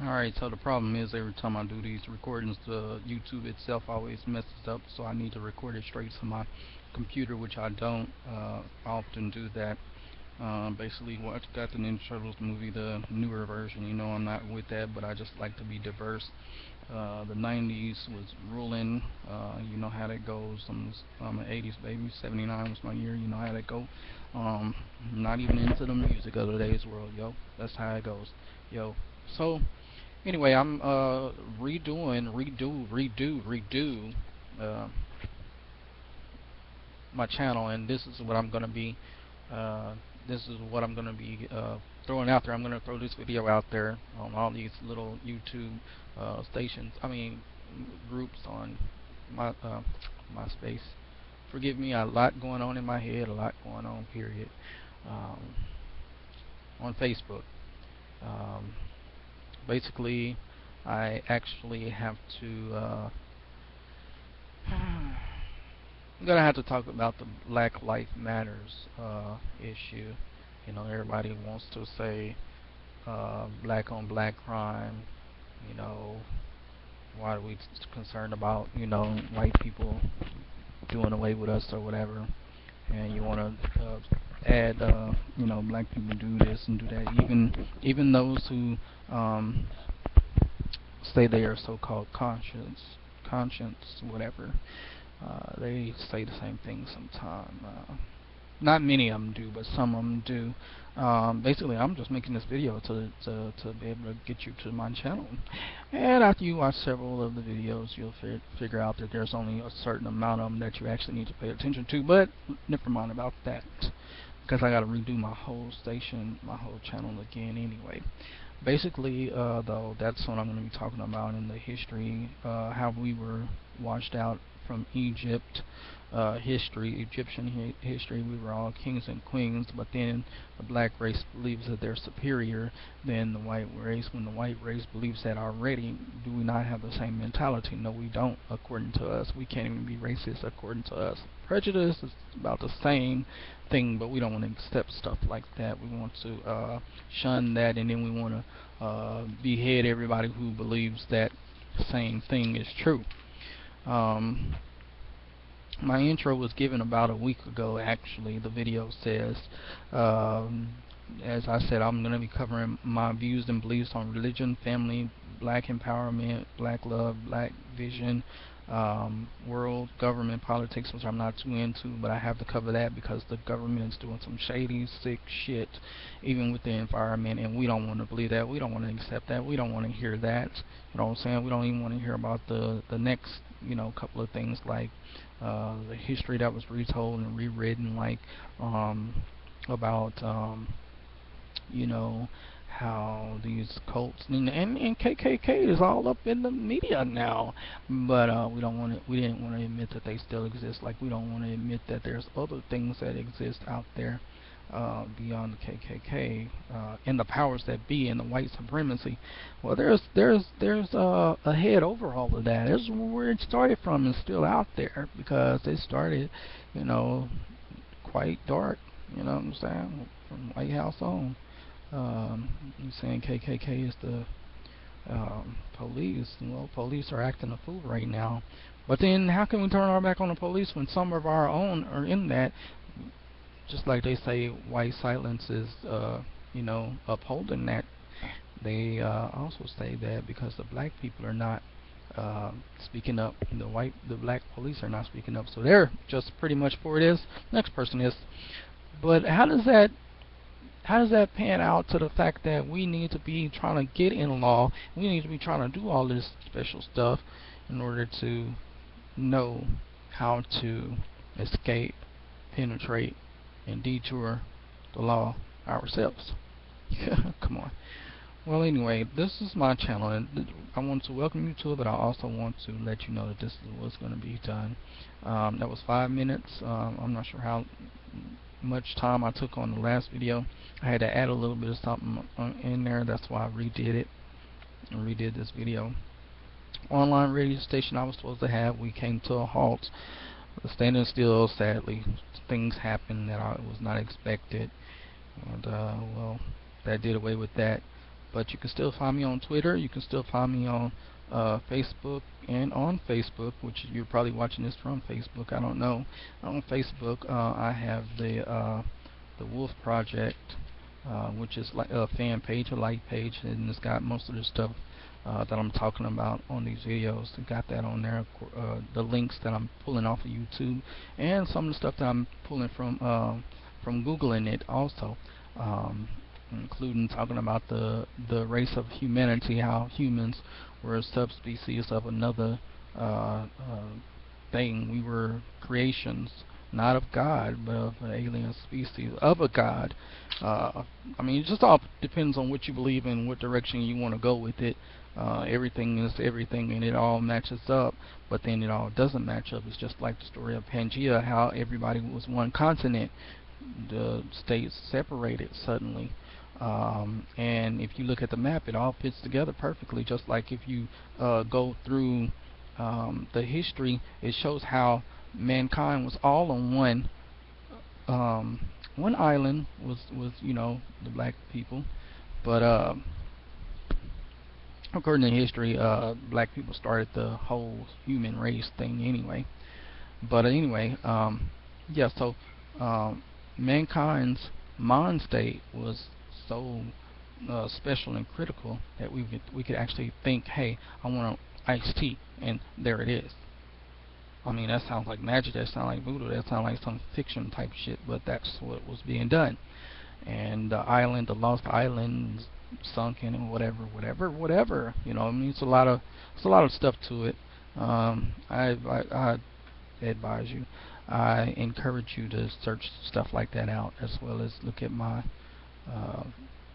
Alright, so the problem is every time I do these recordings, the YouTube itself always messes up, so I need to record it straight to my computer, which I don't often do that. Basically, what got the Ninja Turtles movie, the newer version. I'm not with that, but I just like to be diverse. The 90s was ruling. You know how that goes. I'm an 80s baby. 79 was my year. You know how that go. Um, not even into the music of today's world, yo. That's how it goes, yo. So anyway, I'm redo uh, my channel, and this is what I'm gonna be. Uh, this is what I'm gonna be throwing out there. I'm gonna throw this video out there on all these little YouTube stations. I mean, groups on my MySpace. Forgive me, a lot going on in my head, a lot going on. Period. Um, on Facebook. Um, Basically, I actually have to. I'm gonna have to talk about the Black Life Matters issue. Everybody wants to say black on black crime. You know, why are we concerned about white people doing away with us or whatever? And you want to add black people do this and do that. Even those who um, say they are so-called conscience, whatever. They say the same thing sometimes. Not many of them do, but some of them do. Basically, I'm just making this video to be able to get you to my channel. And after you watch several of the videos, you'll figure out that there's only a certain amount of them that you actually need to pay attention to. But never mind about that, because I got to redo my whole station, my whole channel again anyway. Basically, though, that's what I'm going to be talking about in the history, how we were washed out from Egypt history, Egyptian history. We were all kings and queens, but then the black race believes that they're superior than the white race. When the white race believes that already, do we not have the same mentality? No, we don't. According to us, we can't even be racist. According to us, prejudice is about the same thing, but we don't want to accept stuff like that. We want to shun that, and then we want to behead everybody who believes that the same thing is true. Um, my intro was given about a week ago, actually. The video says, um, as I said, I'm going to be covering my views and beliefs on religion, family, black empowerment, black love, black vision, world, government, politics, which I'm not too into, but I have to cover that because the government is doing some shady, sick shit, even with the environment, and we don't want to believe that. We don't want to accept that. We don't want to hear that. You know what I'm saying? We don't even want to hear about the next, couple of things like the history that was retold and rewritten, like about you know how these cults and KKK is all up in the media now, but we didn't want to admit that they still exist. Like we don't want to admit that there's other things that exist out there beyond the KKK and the powers that be and the white supremacy. Well, there's a head over all of that. This is where it started from and still out there because it started, you know, quite dark. You know what I'm saying? From White House on. You saying KKK is the police? Well, police are acting a fool right now. But then, how can we turn our back on the police when some of our own are in that? Just like they say, white silence is, upholding that. They also say that because the black people are not speaking up, the black police are not speaking up, so they're just pretty much for this. Next person is. But how does that pan out to the fact that we need to be trying to get in law, we need to be trying to do all this special stuff in order to know how to escape, penetrate, and detour the law ourselves? Come on. Well, anyway, this is my channel, and I want to welcome you to it, but I also want to let you know that this is what's going to be done. That was 5 minutes. I'm not sure how much time I took on the last video. I had to add a little bit of something in there. That's why I redid it and redid this video. Online radio station I was supposed to have, we came to a halt. Standing still, sadly. Things happened that I was not expected, and well, that did away with that. But you can still find me on Twitter. You can still find me on Facebook, and on Facebook, which you're probably watching this from Facebook. I don't know. On Facebook, I have the Wolf Project, which is like a fan page, a like page, and it's got most of the stuff that I'm talking about on these videos. I got that on there. The links that I'm pulling off of YouTube, and some of the stuff that I'm pulling from Googling it also, including talking about the race of humanity, how humans were a subspecies of another thing. We were creations, not of God, but of an alien species, of a God. I mean, it just all depends on what you believe in, what direction you want to go with it. Everything is everything, and it all matches up, but then it all doesn't match up. It's just like the story of Pangea, how everybody was one continent. The states separated suddenly. And if you look at the map, it all fits together perfectly. Just like if you go through the history, it shows how mankind was all on one island, was the black people. But according to history, black people started the whole human race thing anyway. But anyway, yeah. So mankind's mind state was so special and critical that we could actually think, hey, I want iced tea, and there it is. I mean, that sounds like magic. That sounds like voodoo. That sounds like some fiction type shit. But that's what was being done. And the island, the lost island, sunken and whatever. I mean, it's a lot of stuff to it. I advise you. I encourage you to search stuff like that out, as well as look at my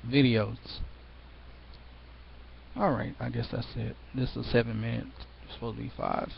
videos. Alright, I guess that's it. This is 7 minutes. It's supposed to be 5.